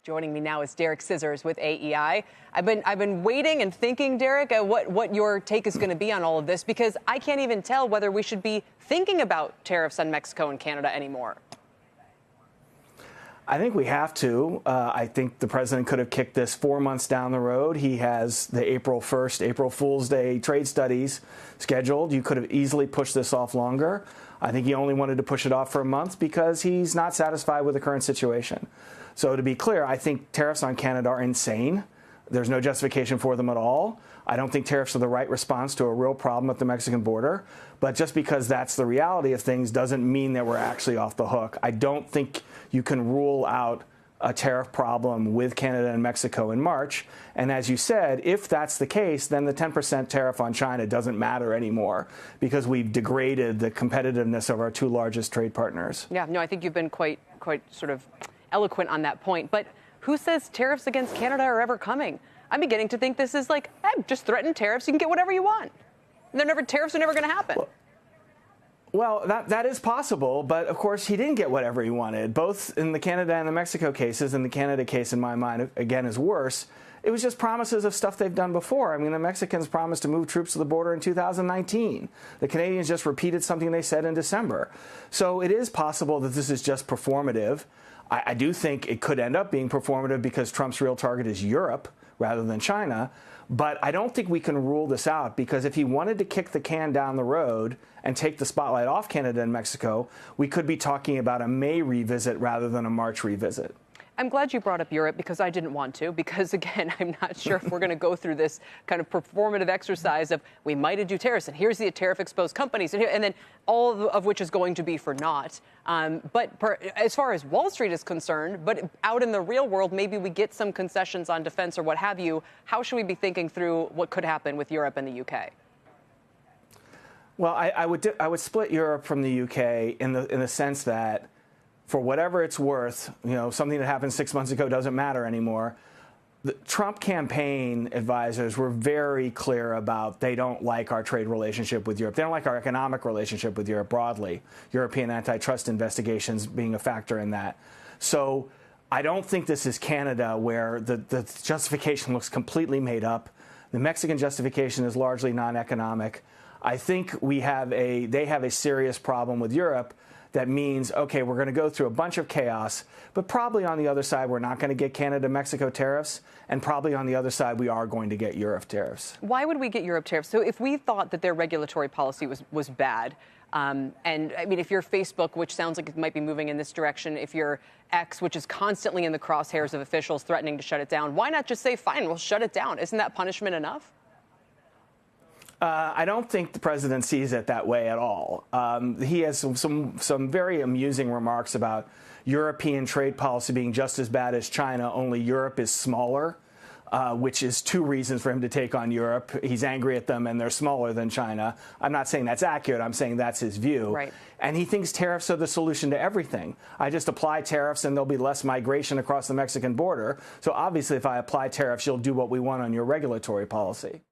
Joining me now is Derek Scissors with AEI. I've been waiting and thinking, Derek, what your take is going to be on all of this, because I can't even tell whether we should be thinking about tariffs on Mexico and Canada anymore. I think we have to. I think the president could have kicked this 4 months down the road. He has the April 1st, April Fool's Day trade studies scheduled. You could have easily pushed this off longer. I think he only wanted to push it off for a month because he's not satisfied with the current situation. So to be clear, I think tariffs on Canada are insane. There's no justification for them at all. I don't think tariffs are the right response to a real problem at the Mexican border. But just because that's the reality of things doesn't mean that we're actually off the hook. I don't think you can rule out a tariff problem with Canada and Mexico in March. And as you said, if that's the case, then the 10% tariff on China doesn't matter anymore because we've degraded the competitiveness of our two largest trade partners. Yeah, no, I think you've been quite sort of eloquent on that point. But who says tariffs against Canada are ever coming? I'm beginning to think this is like, just threaten tariffs. You can get whatever you want. Tariffs are never going to happen. Well, that is possible, but of course he didn't get whatever he wanted. Both in the Canada and the Mexico cases, and the Canada case in my mind, again, is worse. It was just promises of stuff they've done before. I mean, the Mexicans promised to move troops to the border in 2019. The Canadians just repeated something they said in December. So it is possible that this is just performative. I do think it could end up being performative because Trump's real target is Europe rather than China. But I don't think we can rule this out, because if he wanted to kick the can down the road and take the spotlight off Canada and Mexico, we could be talking about a May revisit rather than a March revisit. I'm glad you brought up Europe, because I didn't want to, because, again, I'm not sure if we're going to go through this kind of performative exercise of we might do tariffs, and here's the tariff-exposed companies, and then all of which is going to be for naught. As far as Wall Street is concerned, but out in the real world, maybe we get some concessions on defense or what have you. How should we be thinking through what could happen with Europe and the UK? Well, I would split Europe from the UK in the sense that, for whatever it's worth, something that happened 6 months ago doesn't matter anymore. The Trump campaign advisors were very clear about they don't like our trade relationship with Europe. They don't like our economic relationship with Europe broadly, European antitrust investigations being a factor in that. So I don't think this is Canada, where the justification looks completely made up. The Mexican justification is largely non-economic. I think they have a serious problem with Europe. That means, okay, we're going to go through a bunch of chaos, but probably on the other side, we're not going to get Canada-Mexico tariffs, and probably on the other side, we are going to get Europe tariffs. Why would we get Europe tariffs? So if we thought that their regulatory policy was bad, and I mean, if you're Facebook, which sounds like it might be moving in this direction, if you're X, which is constantly in the crosshairs of officials threatening to shut it down, why not just say, fine, we'll shut it down? Isn't that punishment enough? I don't think the president sees it that way at all. He has some very amusing remarks about European trade policy being just as bad as China, only Europe is smaller, which is two reasons for him to take on Europe. He's angry at them and they're smaller than China. I'm not saying that's accurate. I'm saying that's his view. Right. And he thinks tariffs are the solution to everything. I just apply tariffs and there'll be less migration across the Mexican border. So obviously, if I apply tariffs, you'll do what we want on your regulatory policy.